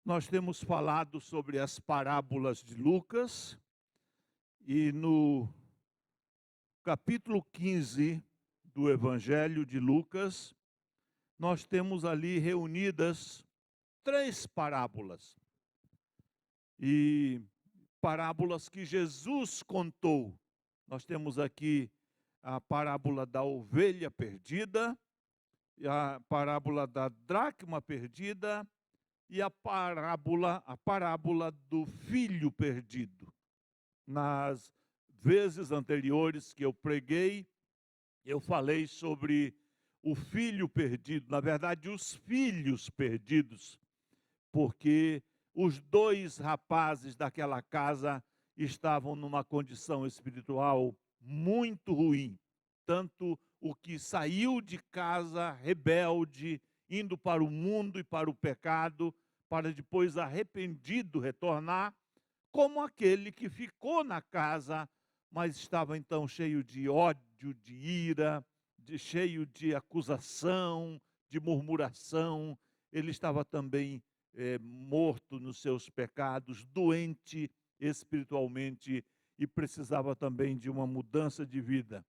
Nós temos falado sobre as parábolas de Lucas e no capítulo 15 do Evangelho de Lucas, nós temos ali reunidas três parábolas. E parábolas que Jesus contou. Nós temos aqui a parábola da ovelha perdida, e a parábola da dracma perdida e a parábola do filho perdido. Nas vezes anteriores que eu preguei, eu falei sobre o filho perdido, na verdade, os filhos perdidos, porque os dois rapazes daquela casa estavam numa condição espiritual muito ruim. Tanto o que saiu de casa rebelde, indo para o mundo e para o pecado, para depois arrependido retornar, como aquele que ficou na casa, mas estava então cheio de ódio, de ira, cheio de acusação, de murmuração. Ele estava também morto nos seus pecados, doente espiritualmente e precisava também de uma mudança de vida.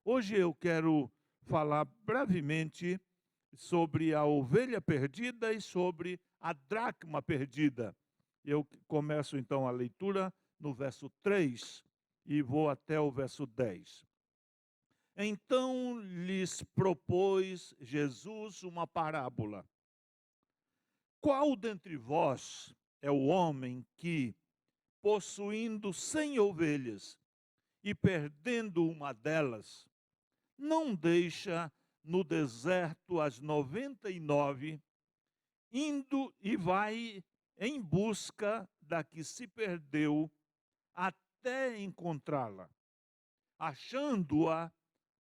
Hoje eu quero falar brevemente sobre a ovelha perdida e sobre a dracma perdida. Eu começo então a leitura no verso 3 e vou até o verso 10. Então lhes propôs Jesus uma parábola. Qual dentre vós é o homem que, possuindo 100 ovelhas e perdendo uma delas, não deixa no deserto as 99, indo e vai em busca da que se perdeu até encontrá-la? Achando-a,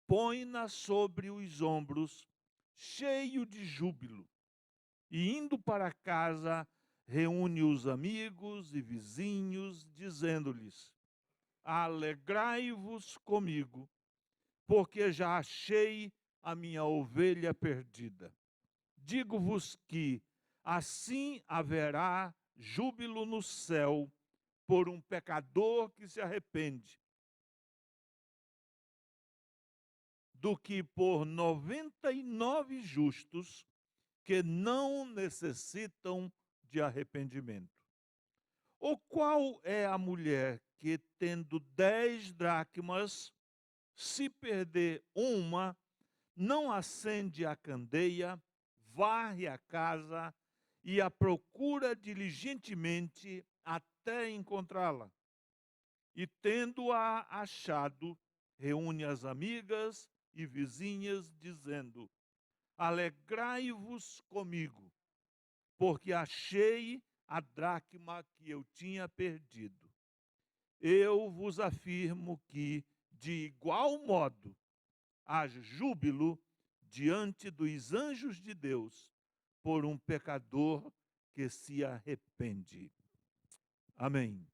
põe-na sobre os ombros, cheio de júbilo, e indo para casa, reúne os amigos e vizinhos, dizendo-lhes: alegrai-vos comigo, porque já achei a minha ovelha perdida. Digo-vos que assim haverá júbilo no céu por um pecador que se arrepende, do que por 99 justos que não necessitam de arrependimento. Ou qual é a mulher que, tendo 10 dracmas, se perder uma, não acende a candeia, varre a casa e a procura diligentemente até encontrá-la? E tendo-a achado, reúne as amigas e vizinhas, dizendo: alegrai-vos comigo, porque achei a dracma que eu tinha perdido. Eu vos afirmo que, de igual modo, há júbilo diante dos anjos de Deus por um pecador que se arrepende. Amém.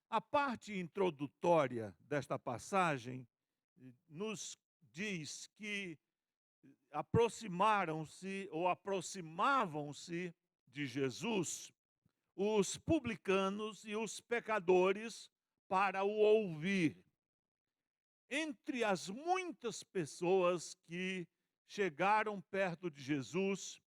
A parte introdutória desta passagem nos diz que aproximaram-se ou aproximavam-se de Jesus os publicanos e os pecadores para o ouvir. Entre as muitas pessoas que chegaram perto de Jesus,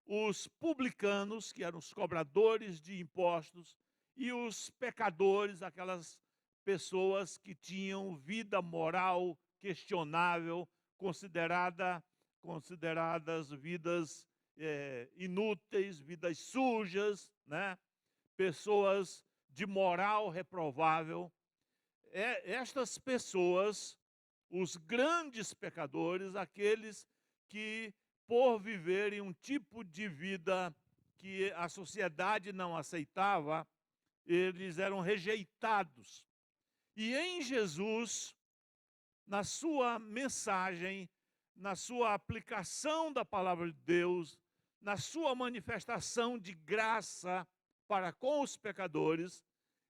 os publicanos, que eram os cobradores de impostos, e os pecadores, aquelas pessoas que tinham vida moral questionável, consideradas vidas inúteis, vidas sujas, né? Pessoas de moral reprovável. Estas pessoas, os grandes pecadores, aqueles que, por viverem um tipo de vida que a sociedade não aceitava, eles eram rejeitados. E em Jesus, na sua mensagem, na sua aplicação da palavra de Deus, na sua manifestação de graça para com os pecadores,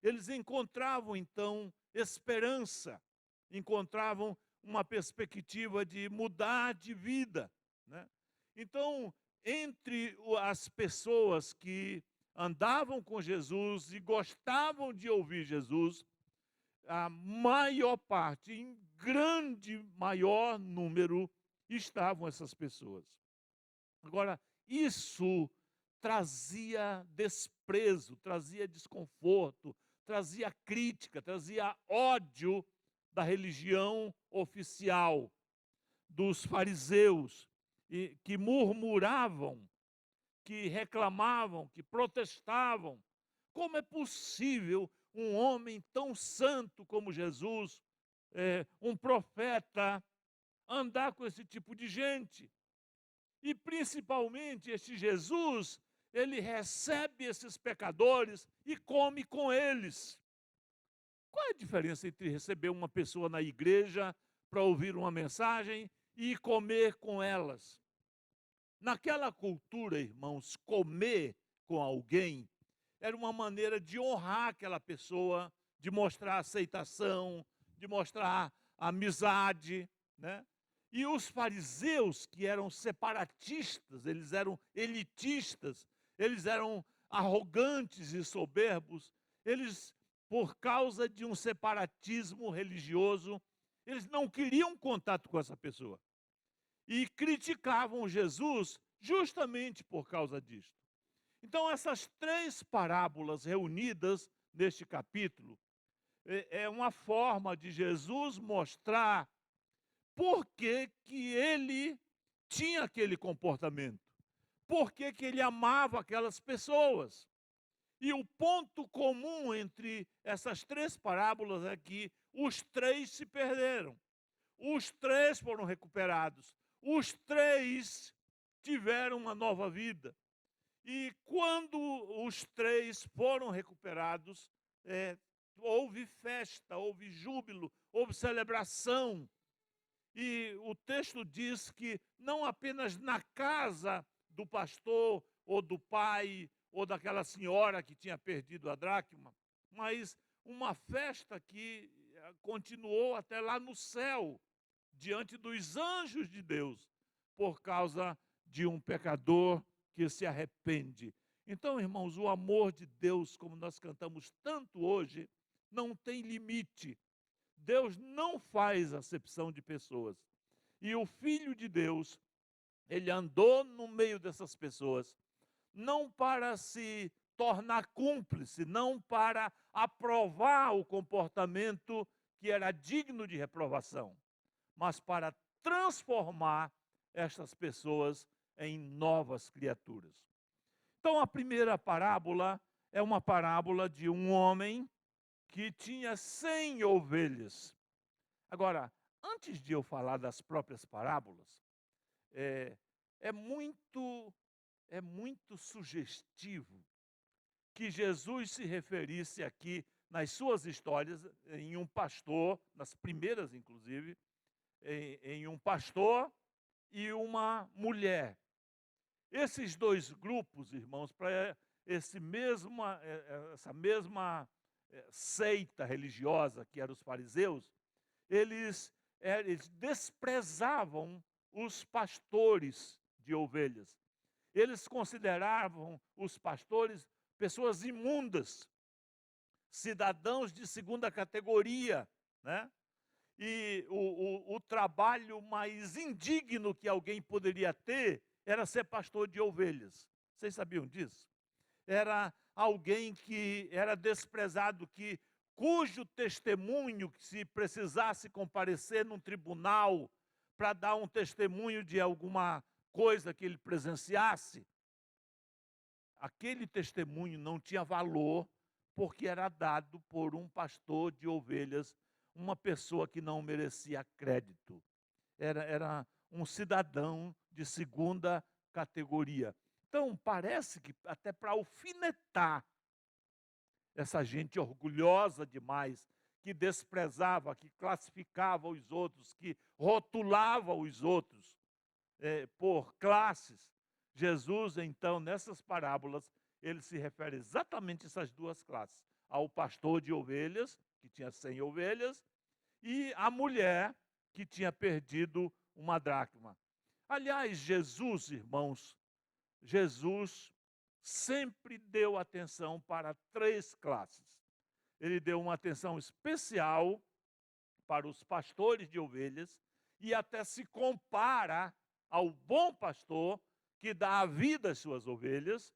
eles encontravam então esperança, encontravam uma perspectiva de mudar de vida, né? Então, entre as pessoas que andavam com Jesus e gostavam de ouvir Jesus, a maior parte, em grande, maior número, estavam essas pessoas. Agora, isso trazia desprezo, trazia desconforto, trazia crítica, trazia ódio da religião oficial, dos fariseus, que murmuravam, que reclamavam, que protestavam. Como é possível um homem tão santo como Jesus, um profeta, andar com esse tipo de gente? E principalmente este Jesus, ele recebe esses pecadores e come com eles. Qual é a diferença entre receber uma pessoa na igreja para ouvir uma mensagem e comer com elas? Naquela cultura, irmãos, comer com alguém era uma maneira de honrar aquela pessoa, de mostrar aceitação, de mostrar amizade, né? E os fariseus, que eram separatistas, eles eram elitistas, eles eram arrogantes e soberbos, eles, por causa de um separatismo religioso, eles não queriam contato com essa pessoa. E criticavam Jesus justamente por causa disto. Então, essas três parábolas reunidas neste capítulo é uma forma de Jesus mostrar por que que ele tinha aquele comportamento, por que que ele amava aquelas pessoas. E o ponto comum entre essas três parábolas é que os três se perderam, os três foram recuperados, os três tiveram uma nova vida. E quando os três foram recuperados, houve festa, houve júbilo, houve celebração. E o texto diz que não apenas na casa do pastor, ou do pai, ou daquela senhora que tinha perdido a dracma, mas uma festa que continuou até lá no céu, diante dos anjos de Deus, por causa de um pecador que se arrepende. Então, irmãos, o amor de Deus, como nós cantamos tanto hoje, não tem limite. Deus não faz acepção de pessoas. E o Filho de Deus, ele andou no meio dessas pessoas, não para se tornar cúmplice, não para aprovar o comportamento que era digno de reprovação, mas para transformar estas pessoas em novas criaturas. Então, a primeira parábola é uma parábola de um homem que tinha 100 ovelhas. Agora, antes de eu falar das próprias parábolas, é, é muito sugestivo que Jesus se referisse aqui nas suas histórias em um pastor, nas primeiras inclusive, em um pastor e uma mulher. Esses dois grupos, irmãos, para essa mesma seita religiosa que eram os fariseus, eles desprezavam os pastores de ovelhas. Eles consideravam os pastores pessoas imundas, cidadãos de segunda categoria, né? E o trabalho mais indigno que alguém poderia ter era ser pastor de ovelhas. Vocês sabiam disso? Era alguém que era desprezado, cujo testemunho, se precisasse comparecer num tribunal para dar um testemunho de alguma coisa que ele presenciasse, aquele testemunho não tinha valor, porque era dado por um pastor de ovelhas, uma pessoa que não merecia crédito. Era um cidadão de segunda categoria. Então, parece que até para alfinetar essa gente orgulhosa demais, que desprezava, que classificava os outros, que rotulava os outros por classes, Jesus, então, nessas parábolas, ele se refere exatamente a essas duas classes: ao pastor de ovelhas, que tinha 100 ovelhas, e a mulher que tinha perdido uma dracma. Aliás, Jesus, irmãos, Jesus sempre deu atenção para três classes. Ele deu uma atenção especial para os pastores de ovelhas e até se compara ao bom pastor que dá a vida às suas ovelhas.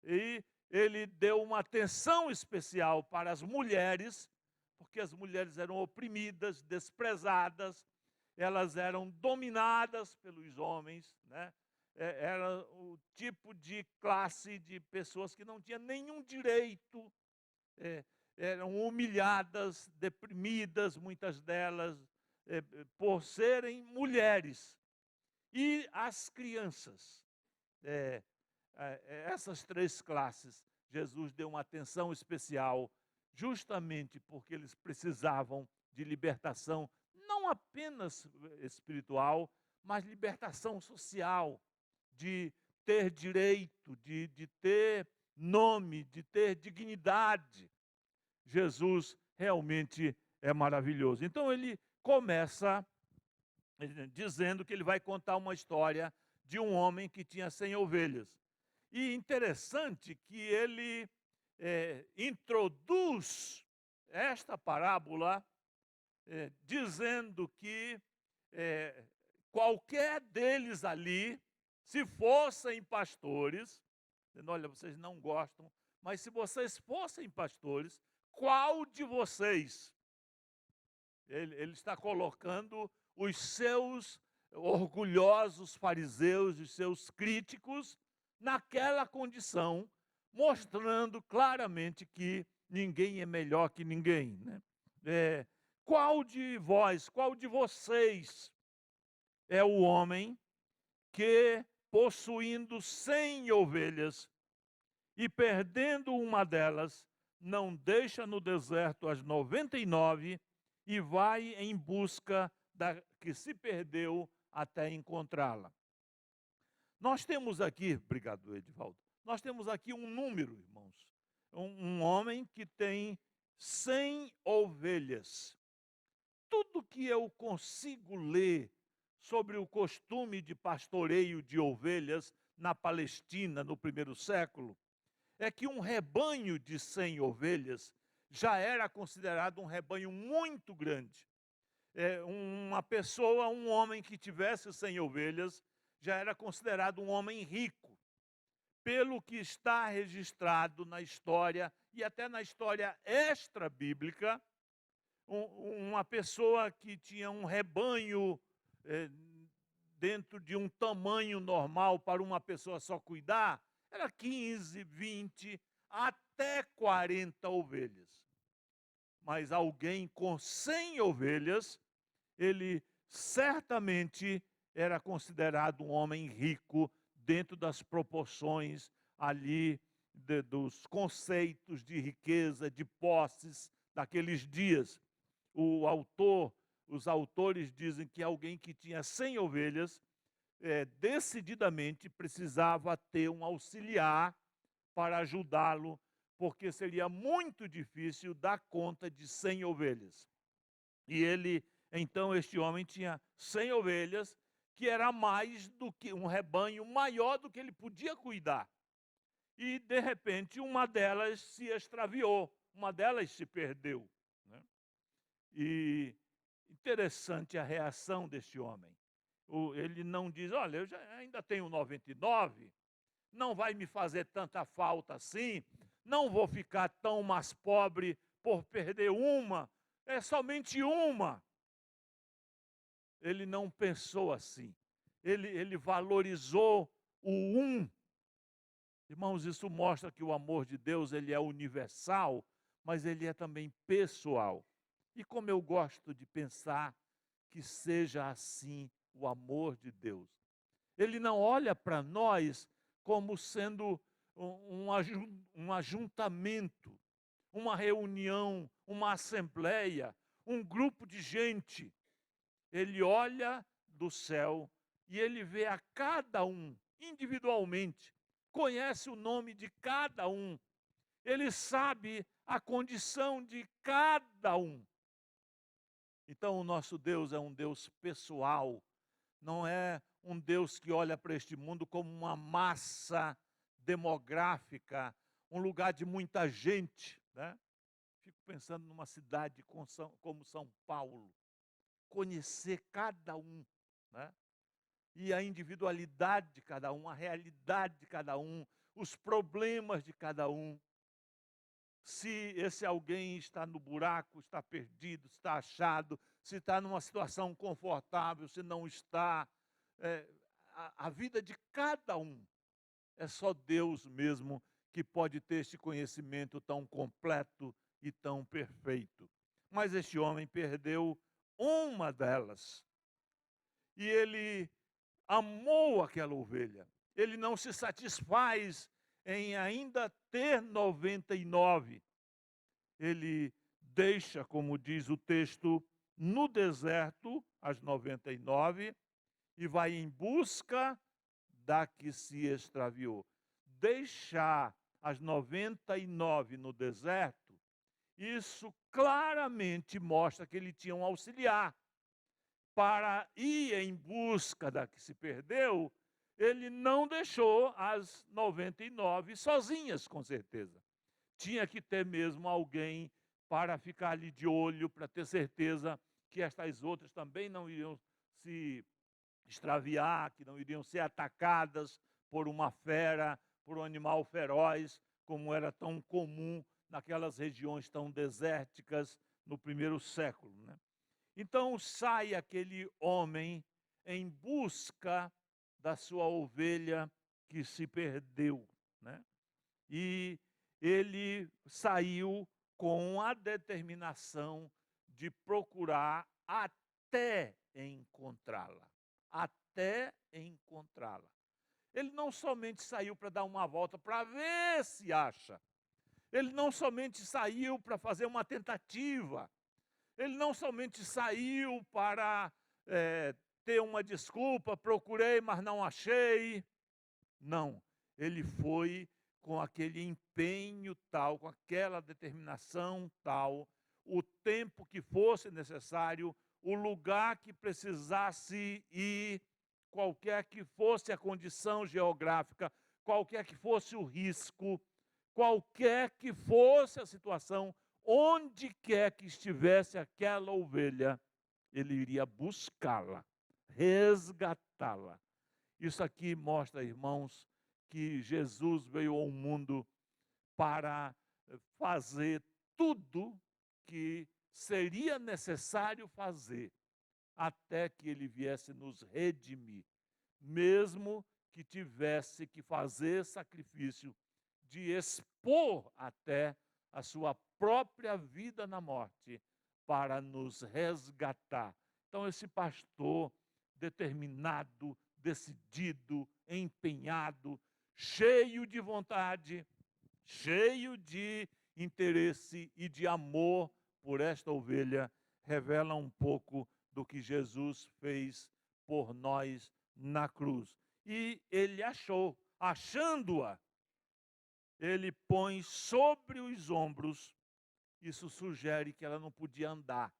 E ele deu uma atenção especial para as mulheres, porque as mulheres eram oprimidas, desprezadas, elas eram dominadas pelos homens, né? Era o tipo de classe de pessoas que não tinha nenhum direito, eram humilhadas, deprimidas, muitas delas, por serem mulheres. E as crianças, essas três classes, Jesus deu uma atenção especial, justamente porque eles precisavam de libertação, não apenas espiritual, mas libertação social, de ter direito, de ter nome, de ter dignidade. Jesus realmente é maravilhoso. Então ele começa dizendo que ele vai contar uma história de um homem que tinha 100 ovelhas. E interessante que ele introduz esta parábola dizendo que qualquer deles ali, se fossem pastores, dizendo, olha, vocês não gostam, mas se vocês fossem pastores, qual de vocês? Ele está colocando os seus orgulhosos fariseus, os seus críticos, naquela condição, mostrando claramente que ninguém é melhor que ninguém, né? Qual de vós, qual de vocês é o homem que, possuindo 100 ovelhas e perdendo uma delas, não deixa no deserto as 99 e vai em busca da que se perdeu até encontrá-la? Nós temos aqui, obrigado, Edivaldo, nós temos aqui um número, irmãos, um homem que tem 100 ovelhas. Tudo que eu consigo ler sobre o costume de pastoreio de ovelhas na Palestina no primeiro século é que um rebanho de 100 ovelhas já era considerado um rebanho muito grande. Uma pessoa, um homem que tivesse 100 ovelhas, já era considerado um homem rico, pelo que está registrado na história e até na história extra-bíblica. Uma pessoa que tinha um rebanho dentro de um tamanho normal para uma pessoa só cuidar, era 15, 20, até 40 ovelhas. Mas alguém com 100 ovelhas, ele certamente era considerado um homem rico dentro das proporções ali dos conceitos de riqueza, de posses daqueles dias. Os autores dizem que alguém que tinha 100 ovelhas, decididamente precisava ter um auxiliar para ajudá-lo, porque seria muito difícil dar conta de 100 ovelhas. E então este homem tinha 100 ovelhas, que era mais do que um rebanho maior do que ele podia cuidar. E, de repente, uma delas se extraviou, uma delas se perdeu, né? E interessante a reação deste homem. Ele não diz, olha, eu ainda tenho 99, não vai me fazer tanta falta assim, não vou ficar tão mais pobre por perder uma, é somente uma. Ele não pensou assim. Ele valorizou o um. Irmãos, isso mostra que o amor de Deus ele é universal, mas ele é também pessoal. E como eu gosto de pensar que seja assim o amor de Deus. Ele não olha para nós como sendo um ajuntamento, uma reunião, uma assembleia, um grupo de gente. Ele olha do céu e ele vê a cada um individualmente, conhece o nome de cada um, ele sabe a condição de cada um. Então o nosso Deus é um Deus pessoal, não é um Deus que olha para este mundo como uma massa demográfica, um lugar de muita gente, né? Fico pensando numa cidade como São Paulo, conhecer cada um, né? E a individualidade de cada um, a realidade de cada um, os problemas de cada um. Se esse alguém está no buraco, está perdido, está achado, se está numa situação confortável, se não está. É, a vida de cada um é só Deus mesmo que pode ter esse conhecimento tão completo e tão perfeito. Mas este homem perdeu uma delas. E ele amou aquela ovelha. Ele não se satisfaz em ainda ter 99. Ele deixa, como diz o texto, no deserto as 99 e vai em busca da que se extraviou. Deixar as 99 no deserto, isso claramente mostra que ele tinha um auxiliar. Para ir em busca da que se perdeu, ele não deixou as 99 sozinhas, com certeza. Tinha que ter mesmo alguém para ficar ali de olho, para ter certeza que estas outras também não iriam se extraviar, que não iriam ser atacadas por uma fera, por um animal feroz, como era tão comum naquelas regiões tão desérticas no primeiro século, né? Então sai aquele homem em busca da sua ovelha que se perdeu, né? E ele saiu com a determinação de procurar até encontrá-la. Até encontrá-la. Ele não somente saiu para dar uma volta para ver se acha. Ele não somente saiu para fazer uma tentativa. Ele não somente saiu para ter uma desculpa, procurei, mas não achei. Não, ele foi com aquele empenho tal, com aquela determinação tal, o tempo que fosse necessário, o lugar que precisasse ir, qualquer que fosse a condição geográfica, qualquer que fosse o risco, qualquer que fosse a situação, onde quer que estivesse aquela ovelha, ele iria buscá-la, resgatá-la. Isso aqui mostra, irmãos, que Jesus veio ao mundo para fazer tudo que seria necessário fazer até que ele viesse nos redimir, mesmo que tivesse que fazer sacrifício de expor até a sua própria vida na morte para nos resgatar. Então esse pastor determinado, decidido, empenhado, cheio de vontade, cheio de interesse e de amor por esta ovelha, revela um pouco do que Jesus fez por nós na cruz. E ele achou, achando-a, ele põe sobre os ombros. Isso sugere que ela não podia andar.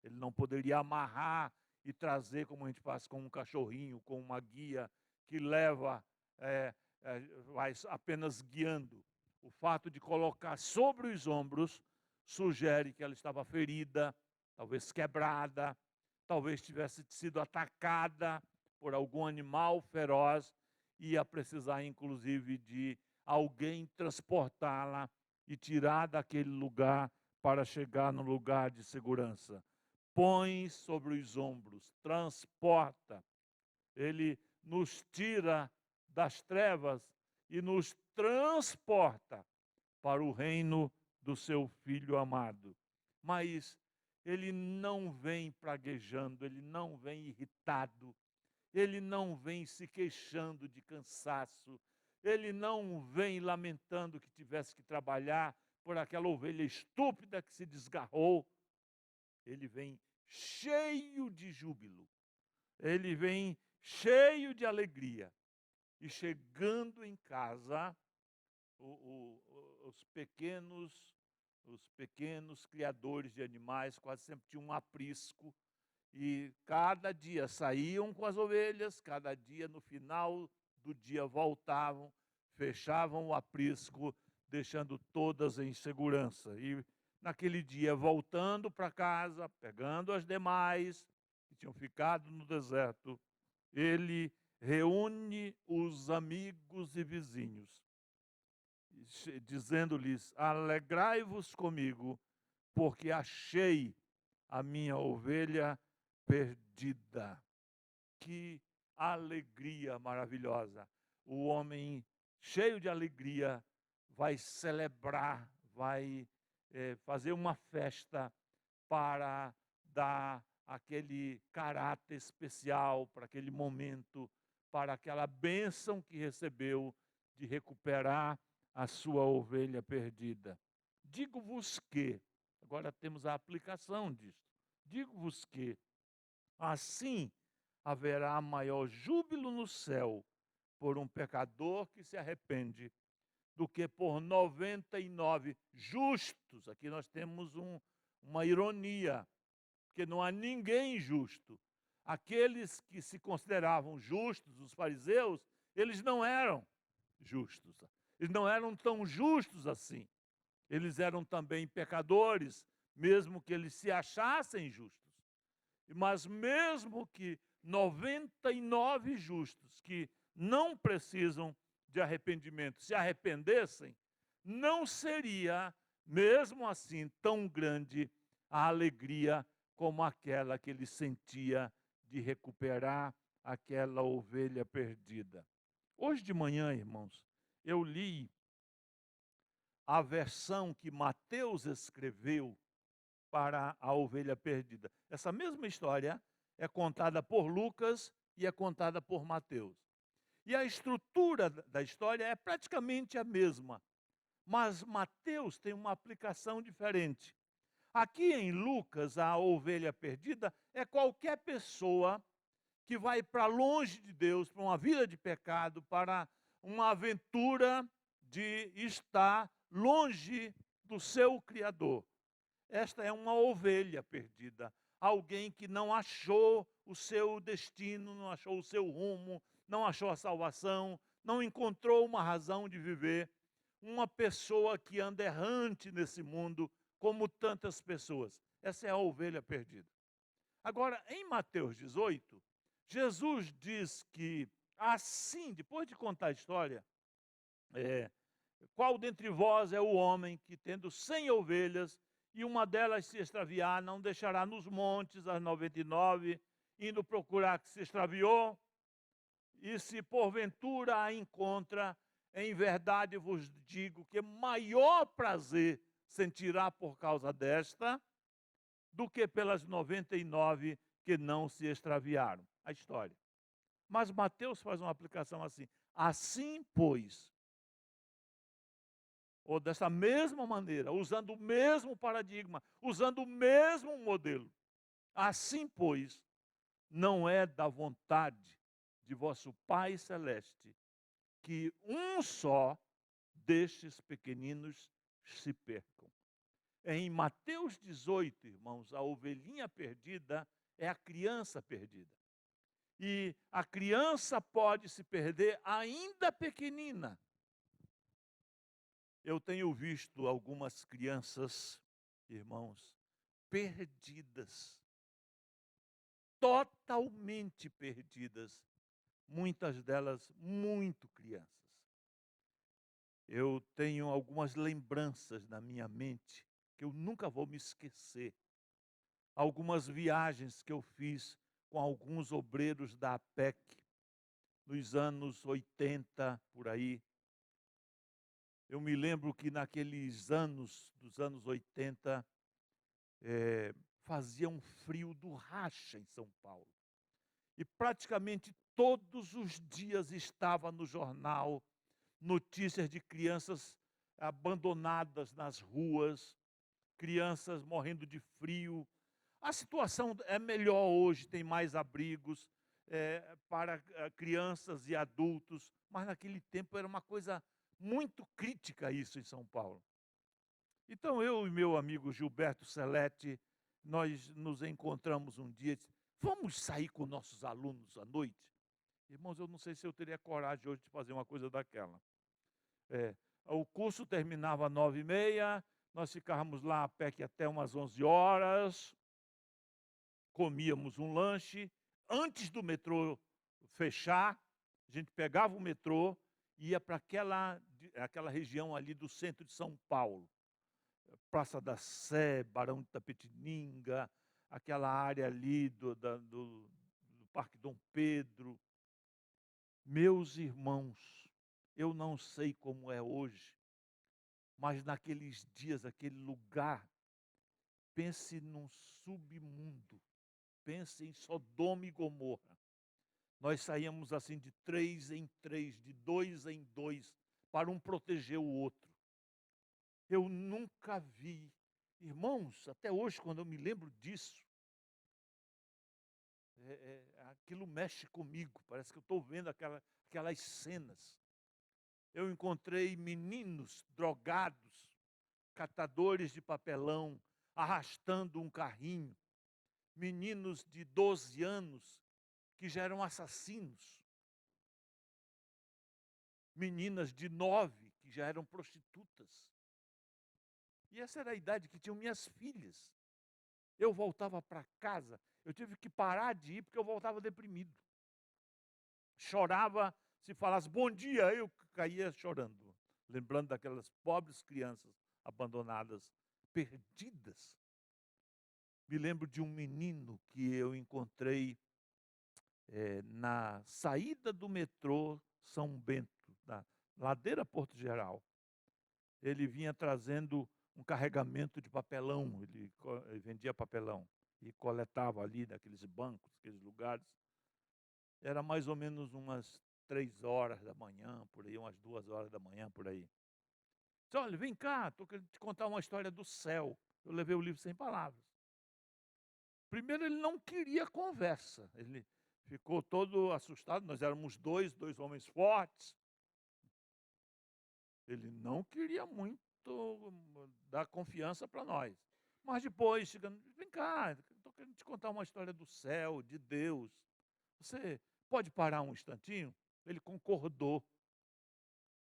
Ele não poderia amarrar e trazer, como a gente faz com um cachorrinho, com uma guia que leva, vai apenas guiando. O fato de colocar sobre os ombros sugere que ela estava ferida, talvez quebrada, talvez tivesse sido atacada por algum animal feroz e ia precisar, inclusive, de alguém transportá-la e tirar daquele lugar para chegar no lugar de segurança. Põe sobre os ombros, transporta. Ele nos tira das trevas e nos transporta para o reino do seu Filho amado. Mas ele não vem praguejando, ele não vem irritado, ele não vem se queixando de cansaço, ele não vem lamentando que tivesse que trabalhar por aquela ovelha estúpida que se desgarrou. Ele vem cheio de júbilo, ele vem cheio de alegria. E chegando em casa, os pequenos criadores de animais quase sempre tinham um aprisco, E cada dia saíam com as ovelhas, cada dia no final do dia voltavam, fechavam o aprisco, deixando todas em segurança. E naquele dia, voltando para casa, pegando as demais que tinham ficado no deserto, ele reúne os amigos e vizinhos, dizendo-lhes: alegrai-vos comigo, porque achei a minha ovelha perdida. Que alegria maravilhosa! O homem cheio de alegria vai celebrar, vai fazer uma festa para dar aquele caráter especial para aquele momento, para aquela bênção que recebeu de recuperar a sua ovelha perdida. Digo-vos que, agora temos a aplicação disso, digo-vos que assim haverá maior júbilo no céu por um pecador que se arrepende do que por 99 justos. Aqui nós temos uma ironia, porque não há ninguém justo. Aqueles que se consideravam justos, os fariseus, eles não eram justos. Eles não eram tão justos assim. Eles eram também pecadores, mesmo que eles se achassem justos. Mas mesmo que 99 justos que não precisam de arrependimento se arrependessem, não seria, mesmo assim, tão grande a alegria como aquela que ele sentia de recuperar aquela ovelha perdida. Hoje de manhã, irmãos, eu li a versão que Mateus escreveu para a ovelha perdida. Essa mesma história é contada por Lucas e é contada por Mateus. E a estrutura da história é praticamente a mesma, mas Mateus tem uma aplicação diferente. Aqui em Lucas, a ovelha perdida é qualquer pessoa que vai para longe de Deus, para uma vida de pecado, para uma aventura de estar longe do seu Criador. Esta é uma ovelha perdida, alguém que não achou o seu destino, não achou o seu rumo, não achou a salvação, não encontrou uma razão de viver. Uma pessoa que anda errante nesse mundo, como tantas pessoas. Essa é a ovelha perdida. Agora, em Mateus 18, Jesus diz que assim, depois de contar a história, qual dentre vós é o homem que, tendo 100 ovelhas, e uma delas se extraviar, não deixará nos montes as 99, indo procurar que se extraviou, e se porventura a encontra, em verdade vos digo que maior prazer sentirá por causa desta, do que pelas 99 que não se extraviaram. A história. Mas Mateus faz uma aplicação assim: assim, pois, ou dessa mesma maneira, usando o mesmo paradigma, usando o mesmo modelo. Assim, pois, não é da vontade de vosso Pai Celeste que um só destes pequeninos se percam. Em Mateus 18, irmãos, a ovelhinha perdida é a criança perdida. E a criança pode se perder ainda pequenina. Eu tenho visto algumas crianças, irmãos, perdidas, totalmente perdidas, muitas delas muito crianças. Eu tenho algumas lembranças na minha mente que eu nunca vou me esquecer. Algumas viagens que eu fiz com alguns obreiros da APEC, nos anos 80, por aí. Eu me lembro que naqueles anos, dos anos 80, fazia um frio do racha em São Paulo. E praticamente todos os dias estava no jornal notícias de crianças abandonadas nas ruas, crianças morrendo de frio. A situação é melhor hoje, tem mais abrigos para crianças e adultos, mas naquele tempo era uma coisa muito crítica isso em São Paulo. Então eu e meu amigo Gilberto Celete, nós nos encontramos um dia, Vamos sair com nossos alunos à noite? Irmãos, eu não sei se eu teria coragem hoje de fazer uma coisa daquela. O curso terminava às 9h30, nós ficávamos lá a pé que até umas 11 horas, comíamos um lanche. Antes do metrô fechar, a gente pegava o metrô e ia para aquela região ali do centro de São Paulo. Praça da Sé, Barão de Itapetininga, aquela área ali do Parque Dom Pedro. Meus irmãos, eu não sei como é hoje, mas naqueles dias, aquele lugar, pense num submundo, pense em Sodoma e Gomorra. Nós saíamos assim de 3 em 3, de 2 em 2, para um proteger o outro. Eu nunca vi, irmãos, até hoje, quando eu me lembro disso, aquilo mexe comigo, parece que eu estou vendo aquelas cenas. Eu encontrei meninos drogados, catadores de papelão, arrastando um carrinho, meninos de 12 anos que já eram assassinos, meninas de 9 que já eram prostitutas. E essa era a idade que tinham minhas filhas. Eu voltava para casa, eu tive que parar de ir porque eu voltava deprimido. Chorava, se falasse bom dia, eu caía chorando, lembrando daquelas pobres crianças abandonadas, perdidas. Me lembro de um menino que eu encontrei na saída do metrô São Bento, da ladeira Porto Geral. Ele vinha trazendo um carregamento de papelão, ele vendia papelão e coletava ali naqueles bancos, aqueles lugares. Era mais ou menos umas 3 horas da manhã, por aí, umas 2 horas da manhã, por aí. Disse, olha, vem cá, estou querendo te contar uma história do céu. Eu levei o livro sem palavras. Primeiro, ele não queria conversa. Ele ficou todo assustado. Nós éramos dois homens fortes. Ele não queria muito dar confiança para nós. Mas depois, chegando, vem cá, estou querendo te contar uma história do céu, de Deus. Você pode parar um instantinho? Ele concordou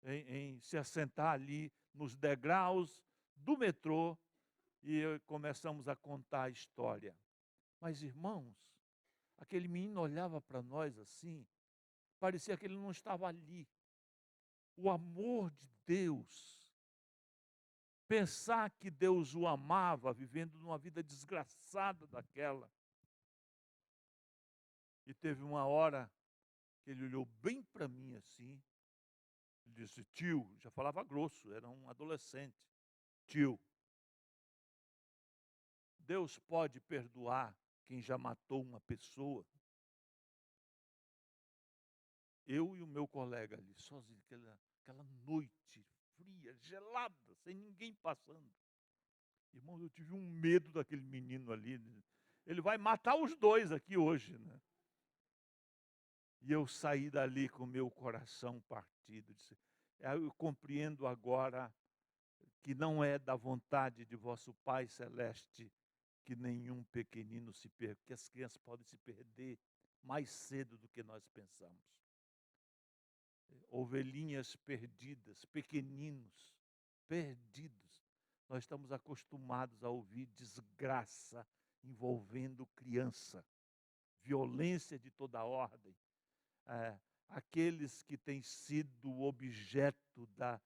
em se assentar ali nos degraus do metrô e começamos a contar a história. Mas, irmãos, aquele menino olhava para nós assim, parecia que ele não estava ali. O amor de Deus, pensar que Deus o amava, vivendo numa vida desgraçada daquela. E teve uma hora que ele olhou bem para mim assim, ele disse, tio, já falava grosso, era um adolescente. Tio, Deus pode perdoar quem já matou uma pessoa? Eu e o meu colega ali, sozinho, aquela noite fria, gelada, sem ninguém passando. Irmão, eu tive um medo daquele menino ali. Ele vai matar os dois aqui hoje, né? E eu saí dali com o meu coração partido. Disse, eu compreendo agora que não é da vontade de vosso Pai Celeste que nenhum pequenino se perca, que as crianças podem se perder mais cedo do que nós pensamos. Ovelhinhas perdidas, pequeninos, perdidos. Nós estamos acostumados a ouvir desgraça envolvendo criança, violência de toda ordem. Aqueles que têm sido objeto da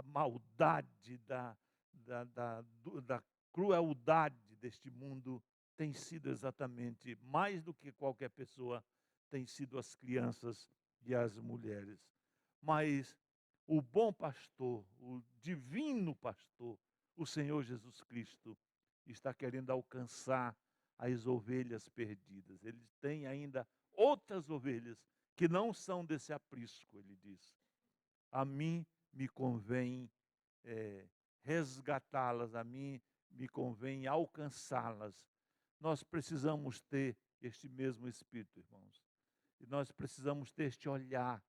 maldade, da crueldade deste mundo, têm sido exatamente, mais do que qualquer pessoa, têm sido as crianças e as mulheres. Mas o bom pastor, o divino pastor, o Senhor Jesus Cristo, está querendo alcançar as ovelhas perdidas. Ele tem ainda outras ovelhas que não são desse aprisco, ele diz. A mim me convém resgatá-las, a mim me convém alcançá-las. Nós precisamos ter este mesmo espírito, irmãos. E nós precisamos ter este olhar.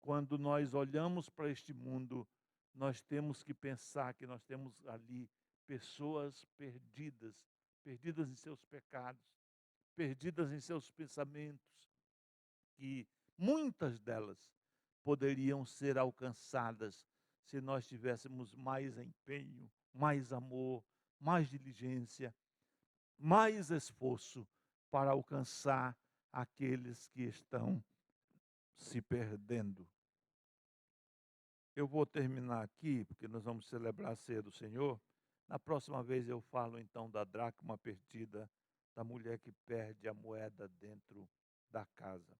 Quando nós olhamos para este mundo, nós temos que pensar que nós temos ali pessoas perdidas, perdidas em seus pecados, perdidas em seus pensamentos, que muitas delas poderiam ser alcançadas se nós tivéssemos mais empenho, mais amor, mais diligência, mais esforço para alcançar aqueles que estão se perdendo. Eu vou terminar aqui, porque nós vamos celebrar a ceia do Senhor. Na próxima vez eu falo então da dracma perdida, da mulher que perde a moeda dentro da casa.